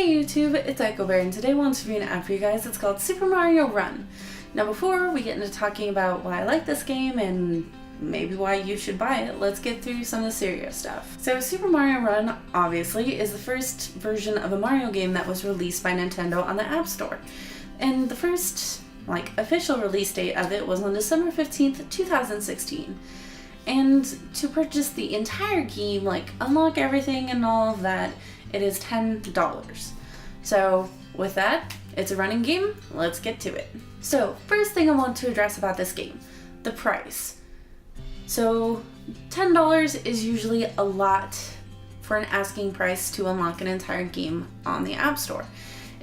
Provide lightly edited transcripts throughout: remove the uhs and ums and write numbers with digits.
Hey YouTube, it's echobear, and today I want to review an app for you guys. It's called Super Mario Run. Now before we get into talking about why I like this game and maybe why you should buy it, let's get through some of the serious stuff. So Super Mario Run, obviously, is the first version of a Mario game that was released by Nintendo on the App Store. And the first, official release date of it was on December 15th, 2016. And to purchase the entire game, unlock everything and all of that, it is $10. So with that, it's a running game, let's get to it. So first thing I want to address about this game, the price. So $10 is usually a lot for an asking price to unlock an entire game on the App Store.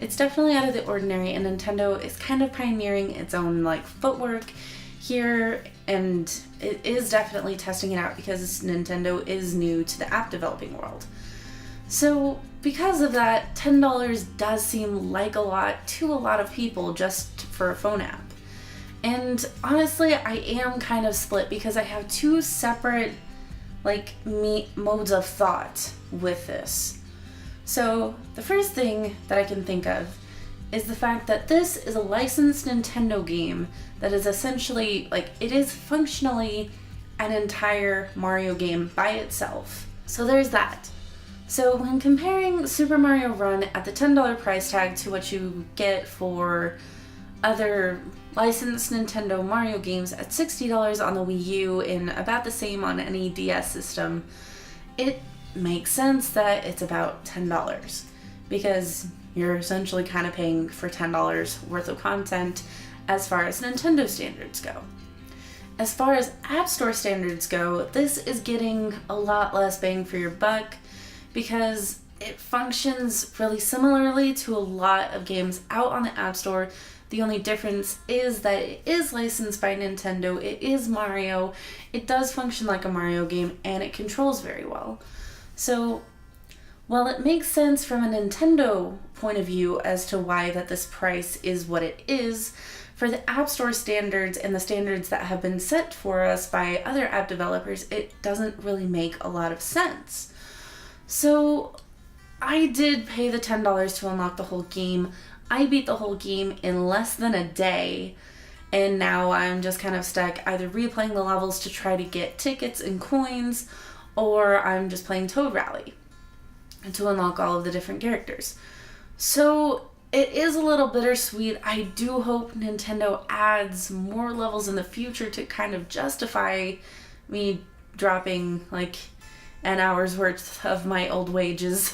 It's definitely out of the ordinary, and Nintendo is kind of pioneering its own footwork here, and it is definitely testing it out because Nintendo is new to the app developing world. So because of that, $10 does seem like a lot to a lot of people just for a phone app. And honestly, I am kind of split because I have two separate modes of thought with this. So the first thing that I can think of is the fact that this is a licensed Nintendo game that is essentially, it is functionally an entire Mario game by itself. So there's that. So when comparing Super Mario Run at the $10 price tag to what you get for other licensed Nintendo Mario games at $60 on the Wii U and about the same on any DS system, it makes sense that it's about $10 because you're essentially kind of paying for $10 worth of content as far as Nintendo standards go. As far as App Store standards go, this is getting a lot less bang for your buck because it functions really similarly to a lot of games out on the App Store. The only difference is that it is licensed by Nintendo, it is Mario, it does function like a Mario game, and it controls very well. So while it makes sense from a Nintendo point of view as to why that this price is what it is, for the App Store standards and the standards that have been set for us by other app developers, it doesn't really make a lot of sense. So I did pay the $10 to unlock the whole game. I beat the whole game in less than a day, and now I'm just kind of stuck either replaying the levels to try to get tickets and coins, or I'm just playing Toad Rally to unlock all of the different characters. So it is a little bittersweet. I do hope Nintendo adds more levels in the future to kind of justify me dropping an hour's worth of my old wages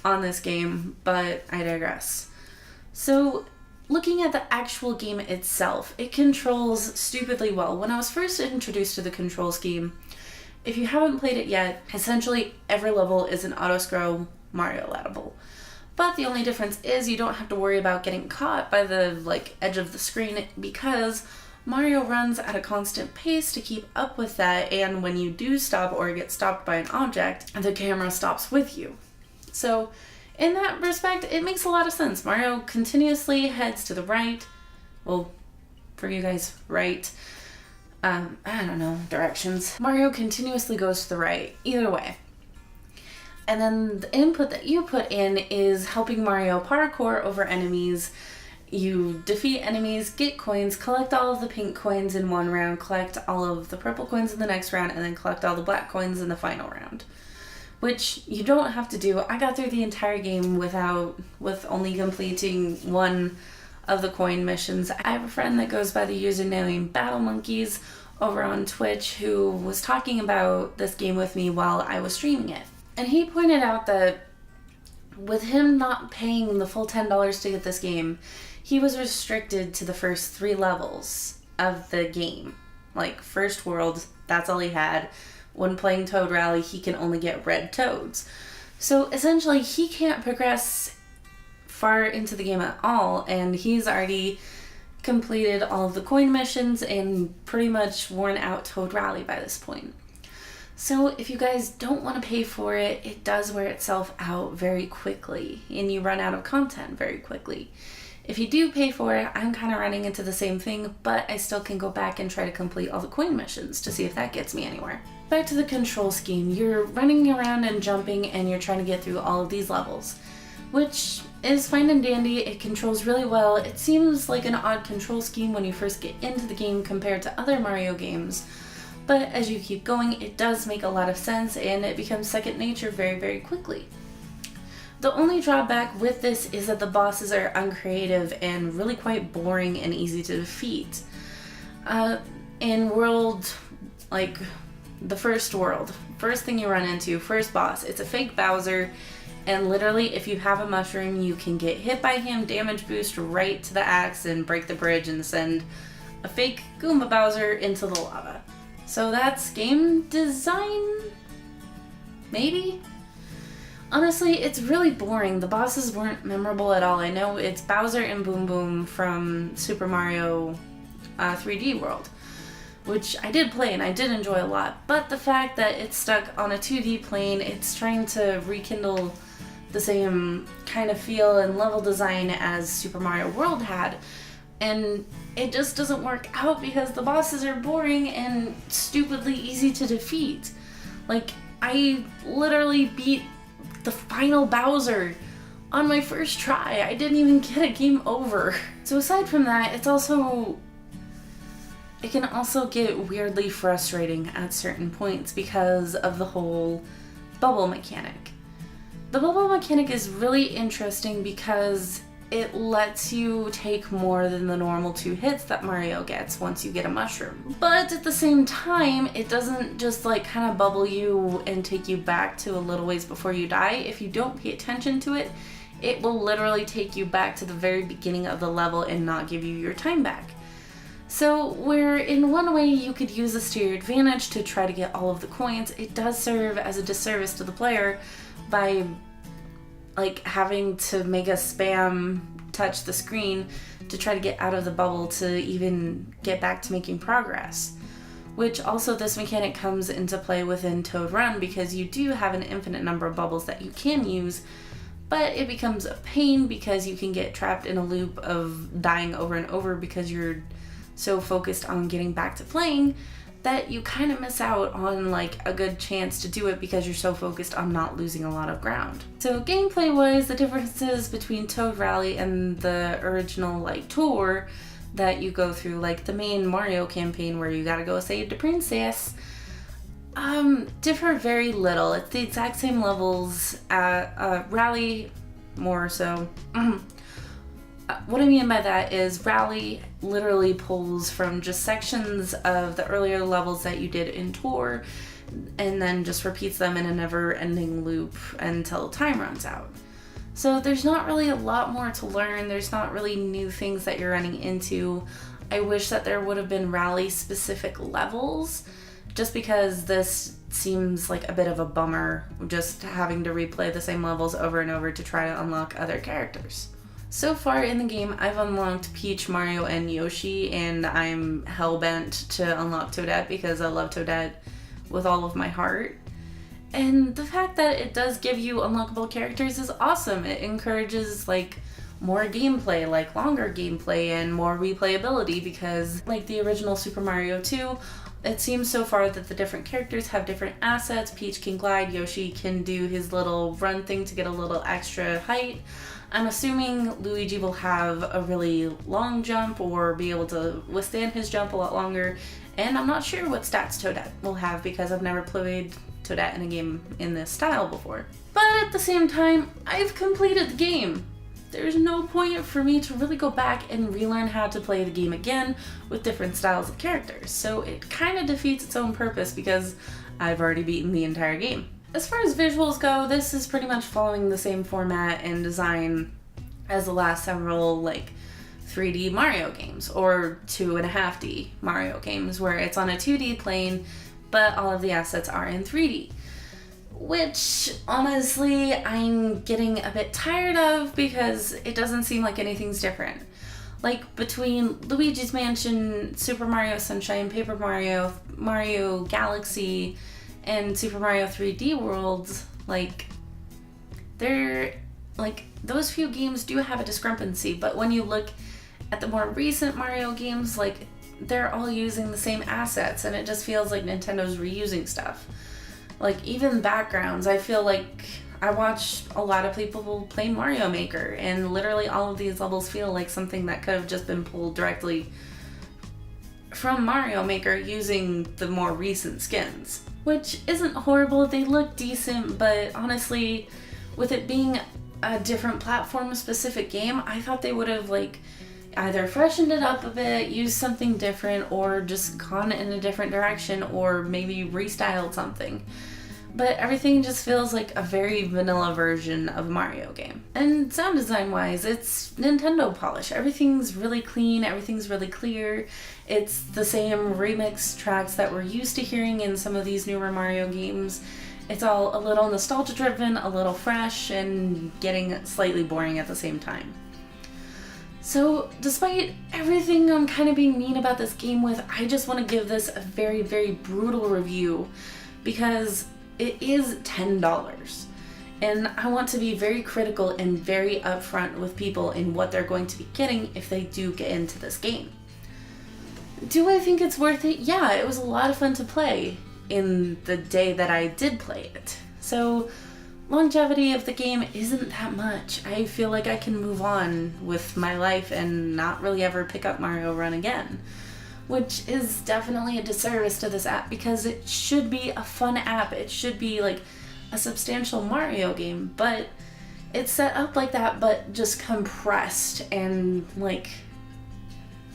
on this game, but I digress. So looking at the actual game itself, it controls stupidly well. When I was first introduced to the control scheme, if you haven't played it yet, essentially every level is an auto-scroll Mario level. But the only difference is you don't have to worry about getting caught by the edge of the screen because Mario runs at a constant pace to keep up with that, and when you do stop or get stopped by an object, the camera stops with you. So in that respect, it makes a lot of sense. Mario continuously heads to the right. Well, for you guys, right. I don't know, directions. Mario continuously goes to the right, either way. And then the input that you put in is helping Mario parkour over enemies. You defeat enemies, get coins, collect all of the pink coins in one round, collect all of the purple coins in the next round, and then collect all the black coins in the final round. Which you don't have to do. I got through the entire game with only completing one of the coin missions. I have a friend that goes by the username Battle Monkeys over on Twitch who was talking about this game with me while I was streaming it. And he pointed out that with him not paying the full $10 to get this game, he was restricted to the first 3 levels of the game. First world, that's all he had. When playing Toad Rally, he can only get red toads. So essentially, he can't progress far into the game at all, and he's already completed all of the coin missions and pretty much worn out Toad Rally by this point. So if you guys don't want to pay for it, it does wear itself out very quickly, and you run out of content very quickly. If you do pay for it, I'm kind of running into the same thing, but I still can go back and try to complete all the coin missions to see if that gets me anywhere. Back to the control scheme. You're running around and jumping and you're trying to get through all of these levels. which is fine and dandy. It controls really well. It seems like an odd control scheme when you first get into the game compared to other Mario games, but as you keep going, it does make a lot of sense and it becomes second nature very, very quickly. The only drawback with this is that the bosses are uncreative and really quite boring and easy to defeat. In world, like the first world, first thing you run into, first boss, it's a fake Bowser, and literally if you have a mushroom you can get hit by him, damage boost right to the axe and break the bridge and send a fake Goomba Bowser into the lava. So that's game design? Maybe? Honestly, it's really boring. The bosses weren't memorable at all. I know it's Bowser and Boom Boom from Super Mario 3D World, which I did play and I did enjoy a lot, but the fact that it's stuck on a 2D plane, it's trying to rekindle the same kind of feel and level design as Super Mario World had, and it just doesn't work out because the bosses are boring and stupidly easy to defeat. Like, I literally beat the final Bowser on my first try. I didn't even get a game over. So aside from that, it can also get weirdly frustrating at certain points because of the whole bubble mechanic. The bubble mechanic is really interesting because it lets you take more than the normal 2 hits that Mario gets once you get a mushroom. But at the same time, it doesn't just like kind of bubble you and take you back to a little ways before you die. If you don't pay attention to it, it will literally take you back to the very beginning of the level and not give you your time back. So where in one way you could use this to your advantage to try to get all of the coins, it does serve as a disservice to the player by like having to make a spam touch the screen to try to get out of the bubble to even get back to making progress. Which also this mechanic comes into play within Toad Run because you do have an infinite number of bubbles that you can use, but it becomes a pain because you can get trapped in a loop of dying over and over because you're so focused on getting back to playing that you kind of miss out on like a good chance to do it because you're so focused on not losing a lot of ground. So gameplay wise, the differences between Toad Rally and the original like tour that you go through, like the main Mario campaign where you gotta go save the princess, differ very little. It's the exact same levels. Rally more so. What I mean by that is Rally literally pulls from just sections of the earlier levels that you did in Tour and then just repeats them in a never-ending loop until time runs out. So there's not really a lot more to learn. There's not really new things that you're running into. I wish that there would have been Rally-specific levels just because this seems like a bit of a bummer just having to replay the same levels over and over to try to unlock other characters. So far in the game, I've unlocked Peach, Mario, and Yoshi, and I'm hell-bent to unlock Toadette because I love Toadette with all of my heart. And the fact that it does give you unlockable characters is awesome. It encourages like more gameplay, like longer gameplay and more replayability because like the original Super Mario 2, it seems so far that the different characters have different assets. Peach can glide, Yoshi can do his little run thing to get a little extra height. I'm assuming Luigi will have a really long jump or be able to withstand his jump a lot longer, and I'm not sure what stats Toadette will have because I've never played Toadette in a game in this style before. But at the same time, I've completed the game. There's no point for me to really go back and relearn how to play the game again with different styles of characters, so it kind of defeats its own purpose because I've already beaten the entire game. As far as visuals go, this is pretty much following the same format and design as the last several like 3D Mario games or 2.5D Mario games where it's on a 2D plane but all of the assets are in 3D. Which honestly I'm getting a bit tired of because it doesn't seem like anything's different. Like between Luigi's Mansion, Super Mario Sunshine, Paper Mario, Mario Galaxy, and Super Mario 3D World, like those few games do have a discrepancy, but when you look at the more recent Mario games, like they're all using the same assets and it just feels like Nintendo's reusing stuff. Like even backgrounds, I feel like I watch a lot of people play Mario Maker, and literally all of these levels feel like something that could have just been pulled directly from Mario Maker using the more recent skins. Which isn't horrible, they look decent, but honestly, with it being a different platform specific game, I thought they would have like either freshened it up a bit, used something different, or just gone in a different direction, or maybe restyled something. But everything just feels like a very vanilla version of a Mario game. And sound design wise, it's Nintendo polish. Everything's really clean, everything's really clear. It's the same remix tracks that we're used to hearing in some of these newer Mario games. It's all a little nostalgia driven, a little fresh, and getting slightly boring at the same time. So despite everything I'm kind of being mean about this game with, I just want to give this a very, very brutal review because it is $10. And I want to be very critical and very upfront with people in what they're going to be getting if they do get into this game. Do I think it's worth it? Yeah, it was a lot of fun to play in the day that I did play it. So longevity of the game isn't that much. I feel like I can move on with my life and not really ever pick up Mario Run again. Which is definitely a disservice to this app because it should be a fun app. It should be like a substantial Mario game, but it's set up like that, but just compressed and like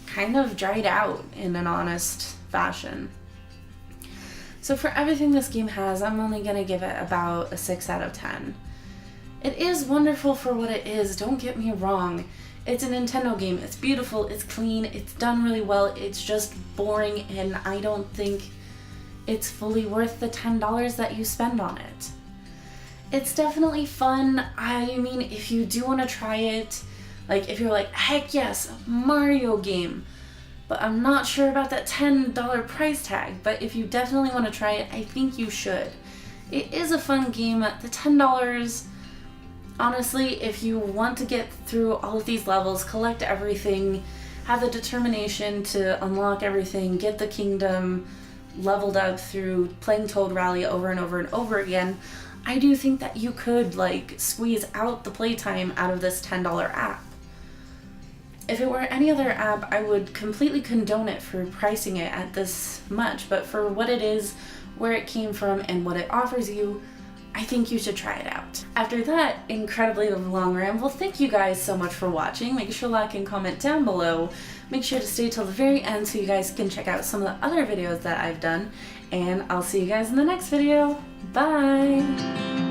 kind of dried out in an honest fashion. So for everything this game has, I'm only gonna give it about a 6 out of 10. It is wonderful for what it is, don't get me wrong. It's a Nintendo game, it's beautiful, it's clean, it's done really well, it's just boring, and I don't think it's fully worth the $10 that you spend on it. It's definitely fun. I mean, if you do want to try it, like if you're like, heck yes, Mario game, but I'm not sure about that $10 price tag, but if you definitely want to try it, I think you should. It is a fun game. The $10, honestly, if you want to get through all of these levels, collect everything, have the determination to unlock everything, get the kingdom leveled up through playing Toad Rally over and over and over again, I do think that you could like squeeze out the playtime out of this $10 app. If it were any other app, I would completely condone it for pricing it at this much, but for what it is, where it came from, and what it offers you, I think you should try it out. After that incredibly long ramble, thank you guys so much for watching. Make sure to like and comment down below. Make sure to stay till the very end so you guys can check out some of the other videos that I've done. And I'll see you guys in the next video. Bye!